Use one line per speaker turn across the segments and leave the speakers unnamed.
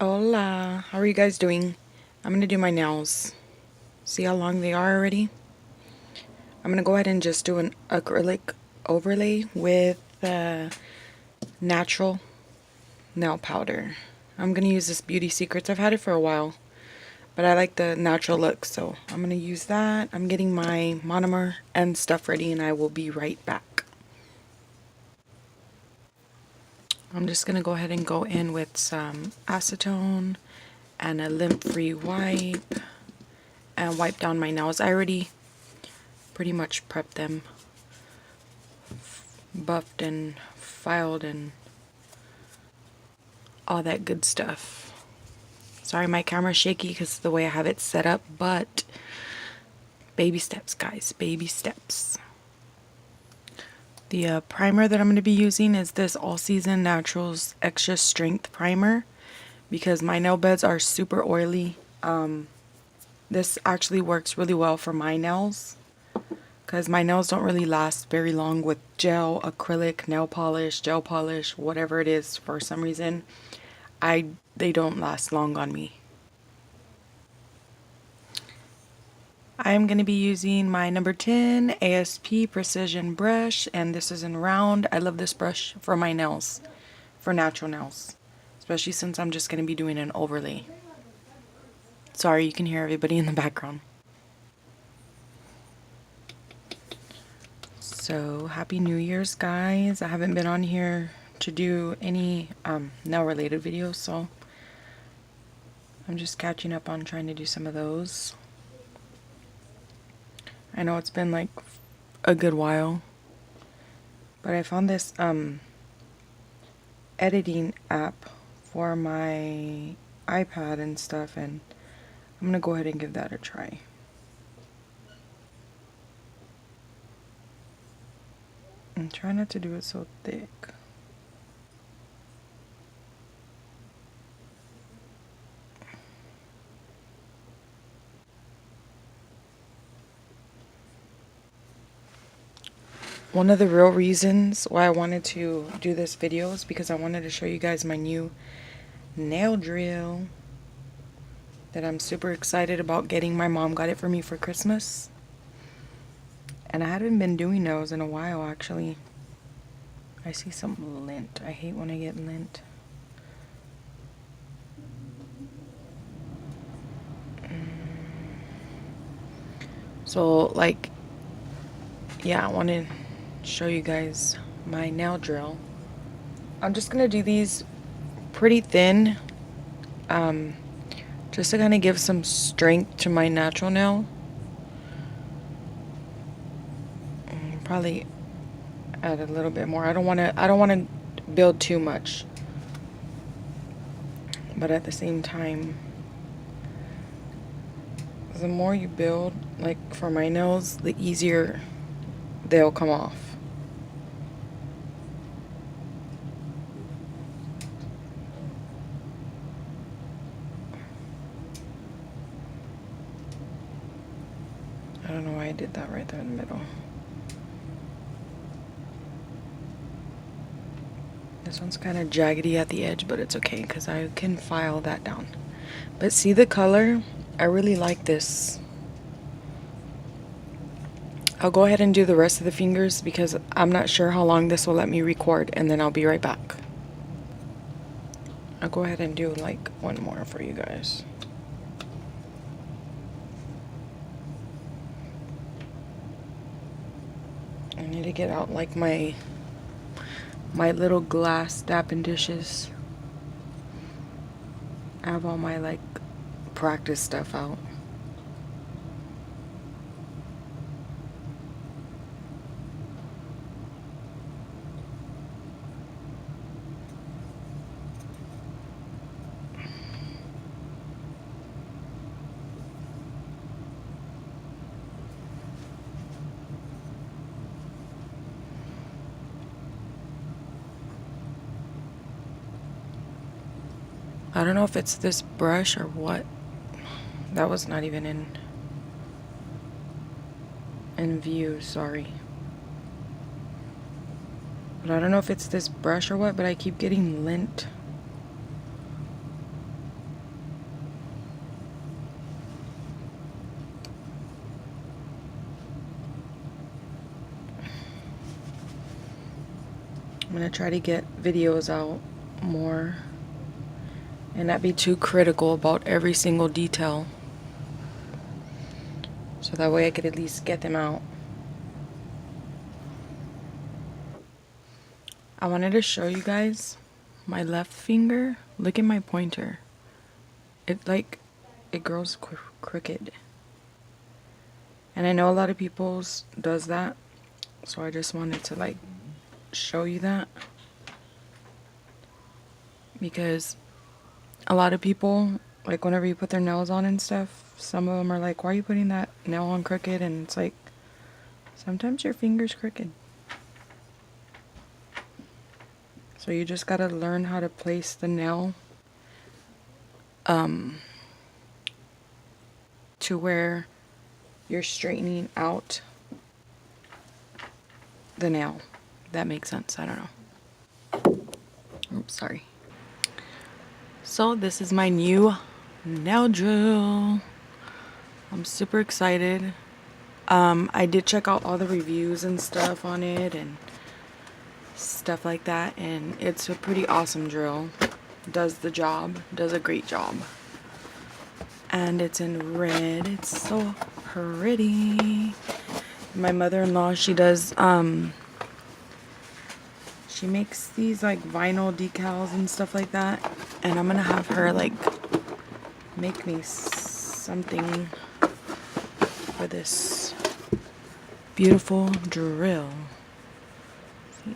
Hola, how are you guys doing? I'm gonna do my nails. See how long they are already? I'm gonna go ahead and just do an acrylic overlay with natural nail powder. I'm gonna use this Beauty Secrets. I've had it for a while, but I like the natural look, so I'm gonna use that. I'm getting my monomer and stuff ready, and I will be right back. I'm just gonna go ahead and go in with some acetone and a lint-free wipe and wipe down my nails. I already pretty much prepped them, buffed and filed and all that good stuff. Sorry my camera's shaky because of the way I have it set up, but baby steps, guys, baby steps. The primer that I'm going to be using is this All Season Naturals Extra Strength Primer because my nail beds are super oily. This actually works really well for my nails because my nails don't really last very long with gel, acrylic, nail polish, gel polish, whatever it is. For some reason, they don't last long on me. I'm going to be using my number 10 ASP Precision brush, and this is in round. I love this brush for my nails, for natural nails, especially since I'm just going to be doing an overlay. Sorry, you can hear everybody in the background. So, Happy New Year's, guys. I haven't been on here to do any nail-related videos, so I'm just catching up on trying to do some of those. I know it's been like a good while, but I found this editing app for my iPad and stuff, and I'm gonna go ahead and give that a try. And try not to do it so thick. One of the real reasons why I wanted to do this video is because I wanted to show you guys my new nail drill that I'm super excited about getting. My mom got it for me for Christmas. And I hadn't been doing those in a while, actually. I see some lint. I hate when I get lint. So, like, yeah, I want to show you guys my nail drill. I'm just going to do these pretty thin, just to kind of give some strength to my natural nail. Probably add a little bit more. I don't want to build too much, but at the same time, the more you build, like for my nails, the easier they'll come off. I don't know why I did that right there in the middle. This one's kind of jaggedy at the edge, but it's okay because I can file that down. But see the color? I really like this. I'll go ahead and do the rest of the fingers because I'm not sure how long this will let me record, and then I'll be right back. I'll go ahead and do like one more for you guys. I need to get out like my little glass dapping dishes. I have all my like practice stuff out. I don't know if it's this brush or what. That was not even in view, sorry. But I don't know if it's this brush or what, but I keep getting lint I'm gonna try to get videos out more and not be too critical about every single detail, so that way I could at least get them out. I wanted to show you guys my left finger. Look at my pointer. It grows crooked. And I know a lot of people's does that, so I just wanted to like show you that, because a lot of people, like whenever you put their nails on and stuff, some of them are like, why are you putting that nail on crooked? And it's like, sometimes your finger's crooked. So you just gotta learn how to place the nail to where you're straightening out the nail. That makes sense. I don't know. Oops, sorry. So this is my new nail drill. I'm super excited. I did check out all the reviews and stuff on it and stuff like that, and it's a pretty awesome drill. Does the job, does a great job. And it's in red. It's so pretty. My mother-in-law, she does she makes these like vinyl decals and stuff like that, and I'm gonna have her like make me something for this beautiful drill.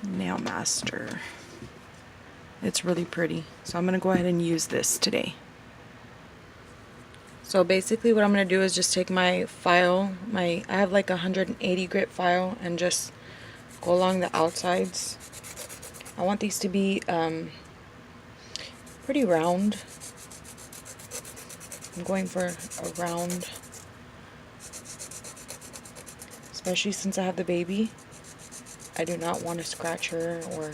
Nail Master. It's really pretty, so I'm gonna go ahead and use this today. So basically what I'm gonna do is just take my file, I have like a 180 grit file, and just go along the outsides. I want these to be pretty round. I'm going for a round, especially since I have the baby. I do not want to scratch her, or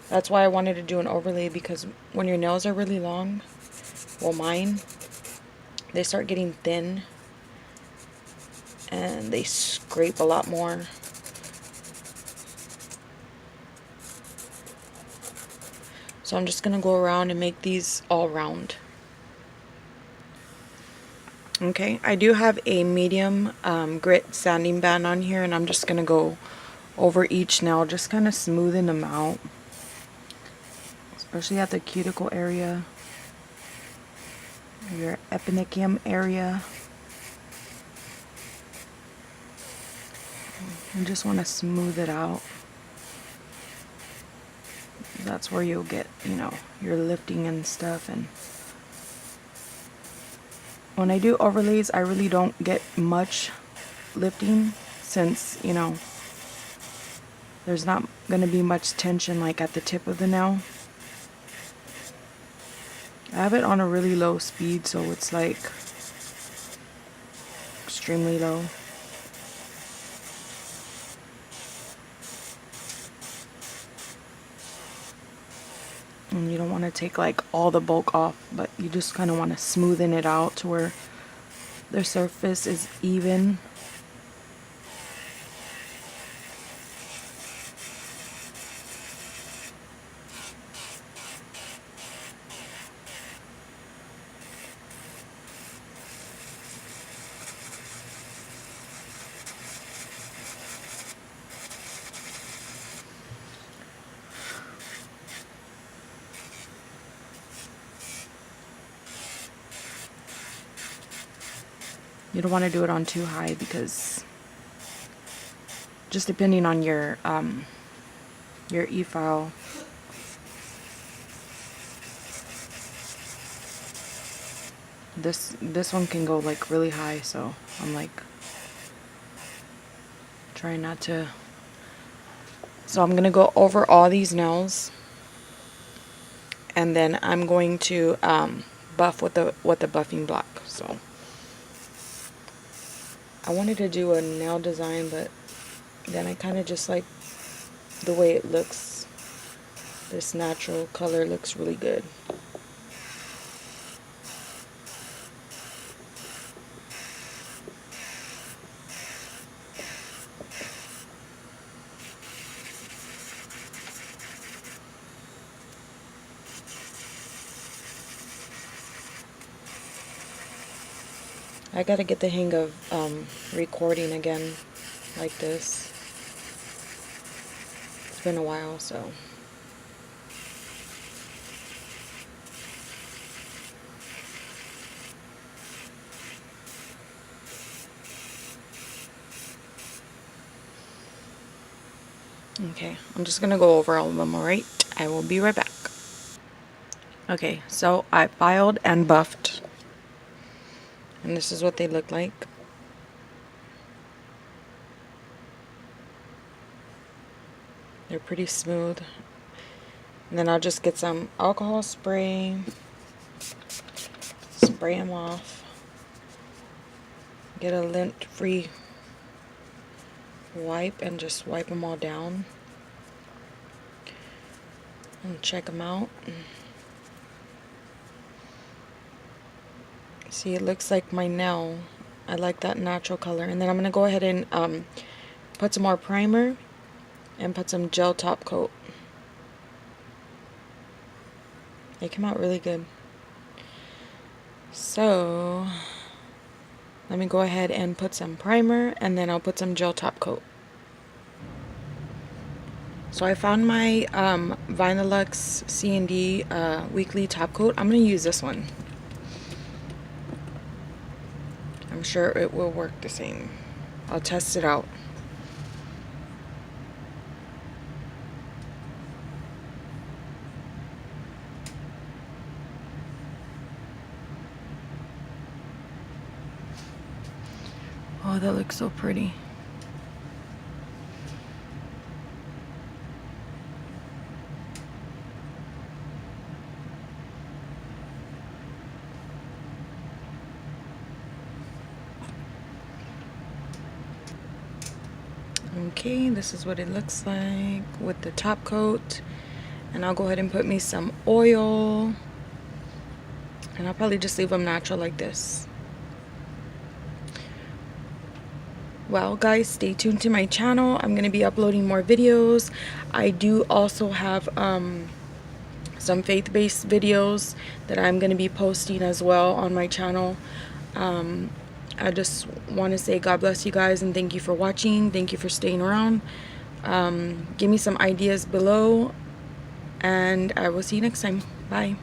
that's why I wanted to do an overlay, because when your nails are really long, well mine, they start getting thin and they scrape a lot more. So I'm just gonna go around and make these all round. Okay, I do have a medium grit sanding band on here, and I'm just gonna go over each nail, just kind of smoothing them out, especially at the cuticle area, your epinicium area. You just want to smooth it out. That's where you'll get, you know, your lifting and stuff. And when I do overlays, I really don't get much lifting, since, you know, there's not going to be much tension like at the tip of the nail. I have it on a really low speed, so it's like extremely low. And you don't want to take like all the bulk off, but you just kind of want to smoothen it out to where the surface is even. You don't want to do it on too high, because just depending on your e-file, this one can go like really high, so I'm like trying not to. So I'm gonna go over all these nails, and then I'm going to buff with the buffing block. So I wanted to do a nail design, but then I kind of just like the way it looks. This natural color looks really good. I gotta get the hang of recording again like this. It's been a while, so. Okay, I'm just gonna go over all of them, alright? I will be right back. Okay, so I filed and buffed. And this is what they look like. They're pretty smooth. And then I'll just get some alcohol spray. Spray them off. Get a lint-free wipe and just wipe them all down. And check them out. See, it looks like my nail. I like that natural color. And then I'm going to go ahead and put some more primer and put some gel top coat. They came out really good. So let me go ahead and put some primer and then I'll put some gel top coat. So I found my Vinylux CND weekly top coat. I'm going to use this one. I'm sure it will work the same. I'll test it out. Oh, that looks so pretty. Okay, this is what it looks like with the top coat. And I'll go ahead and put me some oil. And I'll probably just leave them natural like this. Well, guys, stay tuned to my channel. I'm going to be uploading more videos. I do also have some faith-based videos that I'm going to be posting as well on my channel. I just want to say God bless you guys and thank you for watching. Thank you for staying around. Give me some ideas below and I will see you next time. Bye.